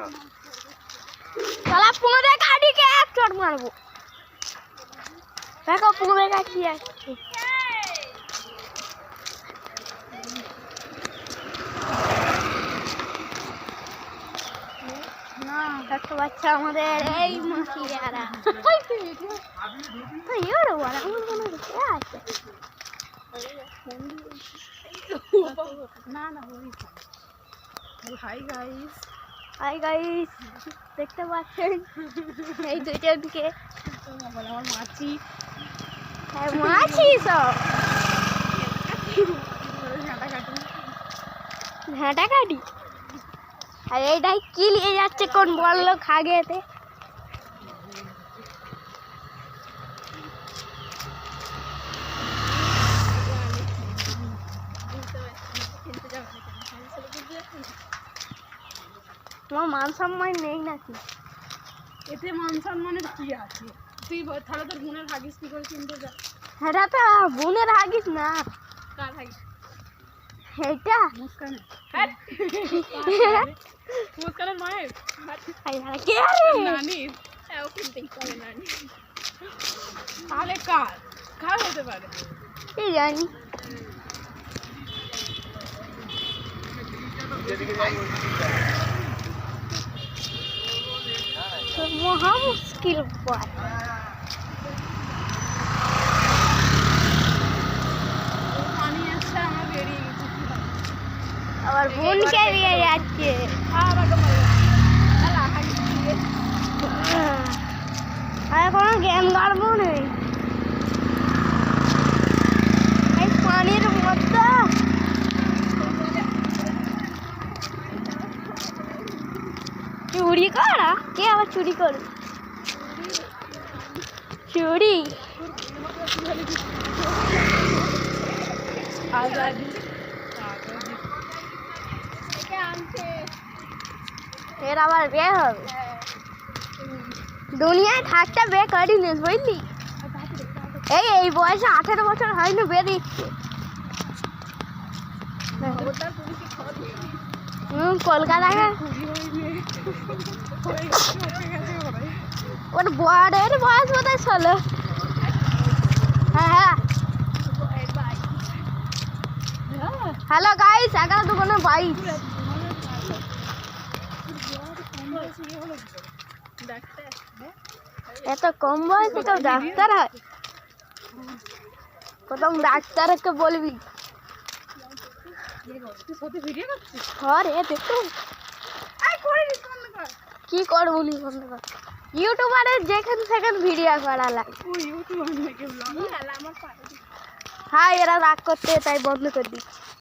साला पुंगरे गाड़ी के एक चोट मारबो देखो पुंगरे का किया ना तो अच्छा আমাদের এই মাসিয়ারা ये रे वाला उन्होंने क्या है ना ना हाय गाइस देखते পাচ্ছেন এই দুইজনকে বলে আমার মাছি হ্যাঁ মাছি সব ঝাঁটা কাটি আর এইটাই কি নিয়ে যাচ্ছে কোন বড় লোক আগেতে তোমার মান সম্মান নেই নাকি এতে মান সম্মানের কি আছে তুই তাহলে তোর বোনের হাগিস কি করে কিনতে যা এটা তো বোনের হাগিস না কার হাগিস এটা মুস্কান মুস্কানের মায়ের কে রে নানি ও কিনতেই পারে নানি তাহলে কার কার হতে পারে কি জানি মহা মুশকিল পর পানি আসছে আমার বেরিয়ে গেছে আবার বোনকে নিয়ে যাচ্ছে আর কোনো গেম গাড়বো নেই এই পানির মধ্যে চুরি করা কে আবার চুরি করে চুরি এর আবার বিয়ে হবে দুনিয়ায় থাকতে বিয়ে করিনিস বুঝলি এই বয়সে 18 বছর হয়নি বিয়ে দিচ্ছে কলকাতায় ওর বরের বয়স বোধহয় 16 হ্যাঁ হ্যালো গাইস 11-22 এত কম বয়সে তো ডাক্তার হয় প্রথম ডাক্তারকে বলবি রে দেখো কি করবো নি বন্ধ কর ইউটিউবারের যেখানে সেখানে ভিডিও করা লাগে হ্যাঁ এরা রাগ করতে তাই বন্ধ করে দিচ্ছি